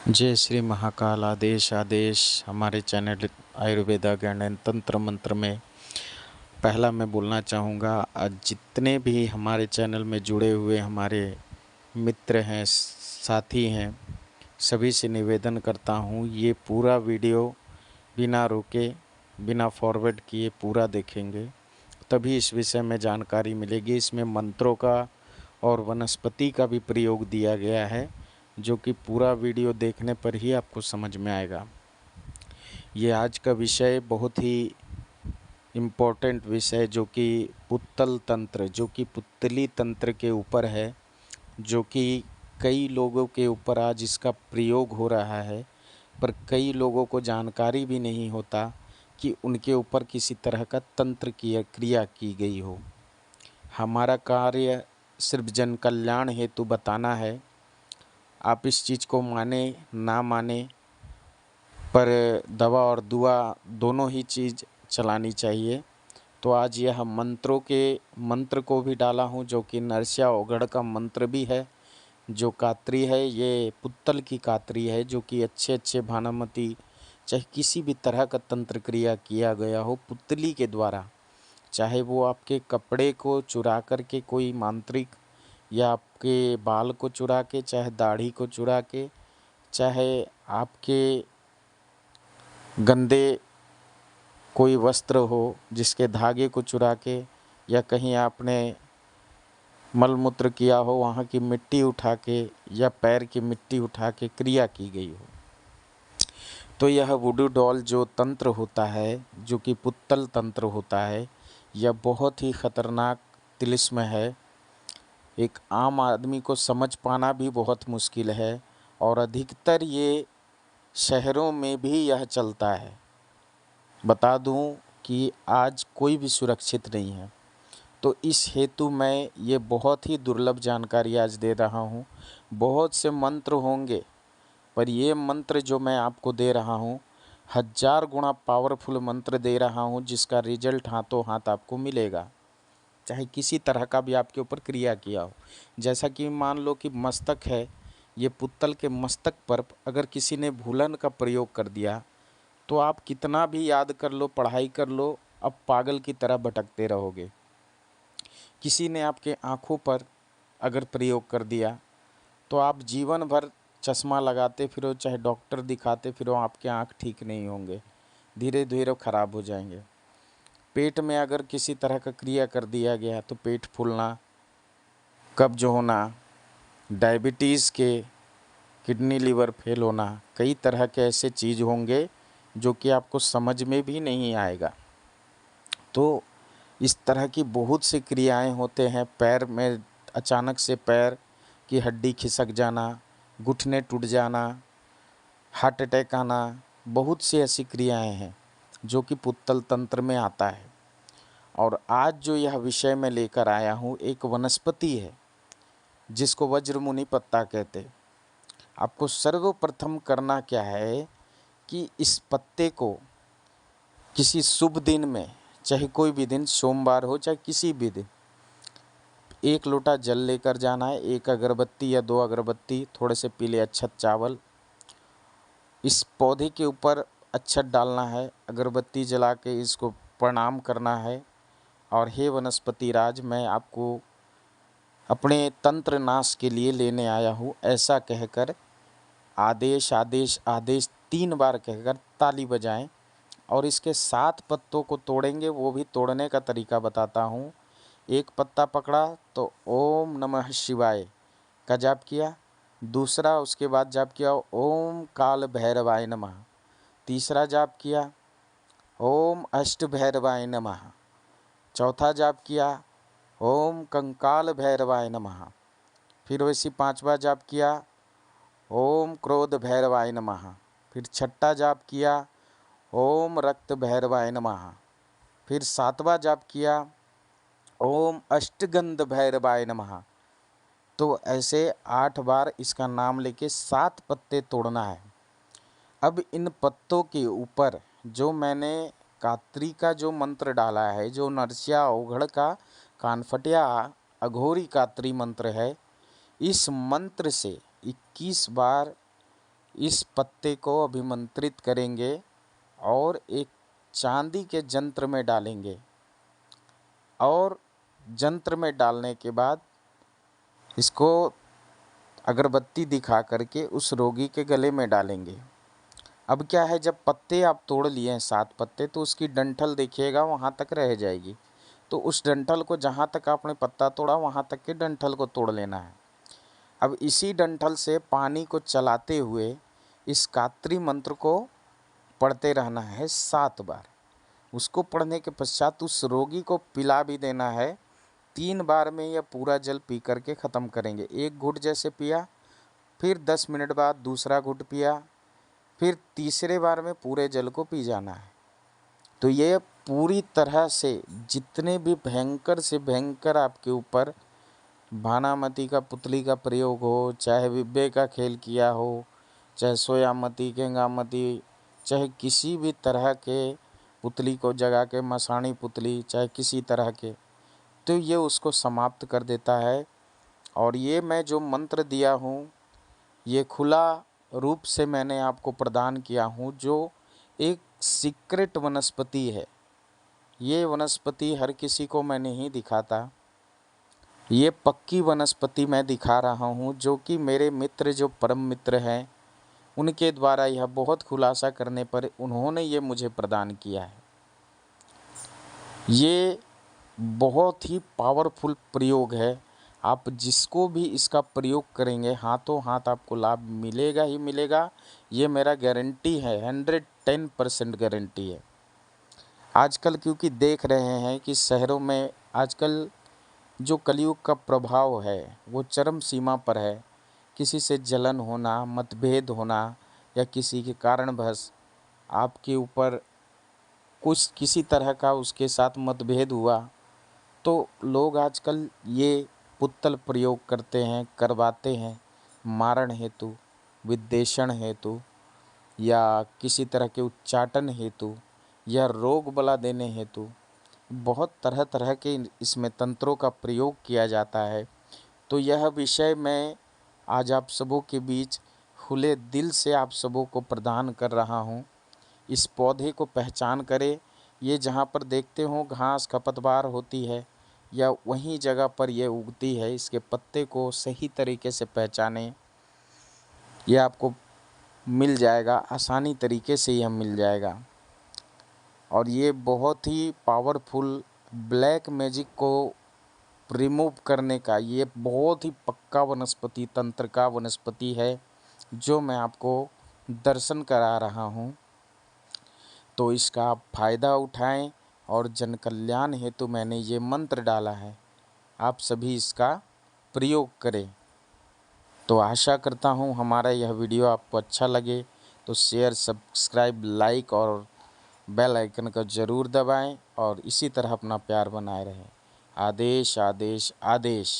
जय श्री महाकाल। आदेश आदेश। हमारे चैनल आयुर्वेदा ज्ञान एवं तंत्र मंत्र में पहला मैं बोलना चाहूँगा, आज जितने भी हमारे चैनल में जुड़े हुए हमारे मित्र हैं, साथी हैं, सभी से निवेदन करता हूँ ये पूरा वीडियो बिना रोके, बिना फॉरवर्ड किए पूरा देखेंगे, तभी इस विषय में जानकारी मिलेगी। इसमें मंत्रों का और वनस्पति का भी प्रयोग दिया गया है, जो कि पूरा वीडियो देखने पर ही आपको समझ में आएगा। ये आज का विषय बहुत ही इम्पोर्टेंट विषय, जो कि पुत्तल तंत्र, जो कि पुत्तली तंत्र के ऊपर है, जो कि कई लोगों के ऊपर आज इसका प्रयोग हो रहा है, पर कई लोगों को जानकारी भी नहीं होता कि उनके ऊपर किसी तरह का तंत्र क्रिया की गई हो। हमारा कार्य सिर्फ जन कल्याण हेतु बताना है। आप इस चीज़ को माने ना माने, पर दवा और दुआ दोनों ही चीज़ चलानी चाहिए। तो आज यह मंत्र को भी डाला हूँ, जो कि नरसिया औगढ़ का मंत्र भी है। जो कात्री है ये पुत्तल की कात्री है, जो कि अच्छे अच्छे भानामती, चाहे किसी भी तरह का तंत्र क्रिया किया गया हो पुत्तली के द्वारा, चाहे वो आपके कपड़े को चुरा करके कोई मांत्रिक, या आपके बाल को चुरा के, चाहे दाढ़ी को चुरा के, चाहे आपके गंदे कोई वस्त्र हो जिसके धागे को चुरा के, या कहीं आपने मलमूत्र किया हो वहाँ की मिट्टी उठा के, या पैर की मिट्टी उठा के क्रिया की गई हो, तो यह वुडू डॉल जो तंत्र होता है, जो कि पुत्तल तंत्र होता है, यह बहुत ही खतरनाक तिलिस्म है। एक आम आदमी को समझ पाना भी बहुत मुश्किल है, और अधिकतर ये शहरों में भी यह चलता है। बता दूं कि आज कोई भी सुरक्षित नहीं है, तो इस हेतु मैं ये बहुत ही दुर्लभ जानकारी आज दे रहा हूँ। बहुत से मंत्र होंगे, पर ये मंत्र जो मैं आपको दे रहा हूँ 1000 गुना पावरफुल मंत्र दे रहा हूँ, जिसका रिजल्ट हाथों हाथ आपको मिलेगा, चाहे किसी तरह का भी आपके ऊपर क्रिया किया हो। जैसा कि मान लो कि मस्तक है, ये पुत्तल के मस्तक पर अगर किसी ने भूलन का प्रयोग कर दिया, तो आप कितना भी याद कर लो, पढ़ाई कर लो, अब पागल की तरह भटकते रहोगे। किसी ने आपके आँखों पर अगर प्रयोग कर दिया, तो आप जीवन भर चश्मा लगाते फिरो, चाहे डॉक्टर दिखाते फिरो, आपके आँख ठीक नहीं होंगे, धीरे धीरे खराब हो जाएंगे। पेट में अगर किसी तरह का क्रिया कर दिया गया, तो पेट फूलना, कब्ज होना, डायबिटीज़ के, किडनी लीवर फेल होना, कई तरह के ऐसे चीज़ होंगे जो कि आपको समझ में भी नहीं आएगा। तो इस तरह की बहुत सी क्रियाएं होते हैं। पैर में अचानक से पैर की हड्डी खिसक जाना, घुटने टूट जाना, हार्ट अटैक आना, बहुत सी ऐसी क्रियाएं हैं जो कि पुत्तल तंत्र में आता है। और आज जो यह विषय मैं लेकर आया हूँ, एक वनस्पति है जिसको वज्रमुनि पत्ता कहते। आपको सर्वप्रथम करना क्या है कि इस पत्ते को किसी शुभ दिन में, चाहे कोई भी दिन, सोमवार हो चाहे किसी भी दिन, 1 लोटा जल लेकर जाना है, 1 अगरबत्ती या 2 अगरबत्ती, थोड़े से पीले अक्षत चावल, इस पौधे के ऊपर अक्षत डालना है, अगरबत्ती जला के इसको प्रणाम करना है। और हे वनस्पति राज, मैं आपको अपने तंत्र नाश के लिए लेने आया हूँ, ऐसा कहकर आदेश आदेश आदेश 3 बार कहकर ताली बजाएं। और इसके 7 पत्तों को तोड़ेंगे, वो भी तोड़ने का तरीका बताता हूँ। एक पत्ता पकड़ा तो ओम नमः शिवाय का जाप किया, दूसरा उसके बाद जाप किया ओम काल भैरवाय नमः, तीसरा जाप किया ओम अष्ट भैरवाय नमः, चौथा जाप किया ओम कंकाल भैरवाय नमः, फिर वैसी 5वां जाप किया ओम क्रोध भैरवाय नमः, फिर छठा जाप किया ओम रक्त भैरवाय नमः, फिर 7वां जाप किया ओम अष्टगंध भैरवाय नमः। तो ऐसे 8 बार इसका नाम लेके 7 पत्ते तोड़ना है। अब इन पत्तों के ऊपर जो मैंने कात्री का जो मंत्र डाला है, जो नरसिया औघड़ का कानफटिया अघोरी कात्री मंत्र है, इस मंत्र से 21 बार इस पत्ते को अभिमंत्रित करेंगे और एक चांदी के यंत्र में डालेंगे और यंत्र में डालने के बाद इसको अगरबत्ती दिखा करके उस रोगी के गले में डालेंगे। अब क्या है, जब पत्ते आप तोड़ लिए हैं 7 पत्ते, तो उसकी डंठल देखिएगा वहाँ तक रह जाएगी। तो उस डंठल को जहाँ तक आपने पत्ता तोड़ा वहाँ तक के डंठल को तोड़ लेना है। अब इसी डंठल से पानी को चलाते हुए इस गायत्री मंत्र को पढ़ते रहना है 7 बार। उसको पढ़ने के पश्चात उस रोगी को पिला भी देना है। 3 बार में यह पूरा जल पी करके ख़त्म करेंगे। 1 घूंट जैसे पिया, फिर 10 मिनट बाद दूसरा घूंट पिया, फिर तीसरे बार में पूरे जल को पी जाना है। तो ये पूरी तरह से जितने भी भयंकर से भयंकर आपके ऊपर भानामती का पुतली का प्रयोग हो, चाहे विब्बे का खेल किया हो, चाहे सोयामती गेंगामती, चाहे किसी भी तरह के पुतली को जगा के मसाणी पुतली, चाहे किसी तरह के, तो ये उसको समाप्त कर देता है। और ये मैं जो मंत्र दिया हूँ ये खुला रूप से मैंने आपको प्रदान किया हूँ, जो एक सीक्रेट वनस्पति है। ये वनस्पति हर किसी को मैं नहीं दिखाता, ये पक्की वनस्पति मैं दिखा रहा हूँ, जो कि मेरे मित्र जो परम मित्र हैं उनके द्वारा यह बहुत खुलासा करने पर उन्होंने ये मुझे प्रदान किया है। ये बहुत ही पावरफुल प्रयोग है। आप जिसको भी इसका प्रयोग करेंगे हाथों हाथ आपको लाभ मिलेगा ही मिलेगा। ये मेरा गारंटी है, 110% गारंटी है। आजकल क्योंकि देख रहे हैं कि शहरों में आजकल जो कलयुग का प्रभाव है वो चरम सीमा पर है। किसी से जलन होना, मतभेद होना, या किसी के कारणवश आपके ऊपर कुछ किसी तरह का उसके साथ मतभेद हुआ, तो लोग आजकल ये पुत्तल प्रयोग करते हैं, करवाते हैं मारण हेतु, विद्वेषण हेतु, या किसी तरह के उच्चाटन हेतु, या रोग बला देने हेतु। बहुत तरह तरह के इसमें तंत्रों का प्रयोग किया जाता है। तो यह विषय मैं आज आप सबों के बीच खुले दिल से आप सबों को प्रदान कर रहा हूँ। इस पौधे को पहचान करें। ये जहाँ पर देखते हो घास खपतवार होती है या वहीं जगह पर यह उगती है, इसके पत्ते को सही तरीके से पहचानें। यह आपको मिल जाएगा, आसानी तरीके से यह मिल जाएगा। और ये बहुत ही पावरफुल ब्लैक मैजिक को रिमूव करने का ये बहुत ही पक्का वनस्पति तंत्र का वनस्पति है, जो मैं आपको दर्शन करा रहा हूँ। तो इसका आप फ़ायदा उठाएं और जन कल्याण हेतु मैंने ये मंत्र डाला है, आप सभी इसका प्रयोग करें। तो आशा करता हूँ हमारा यह वीडियो आपको अच्छा लगे तो शेयर, सब्सक्राइब, लाइक और बेल आइकन को ज़रूर दबाएं और इसी तरह अपना प्यार बनाए रहें। आदेश आदेश आदेश।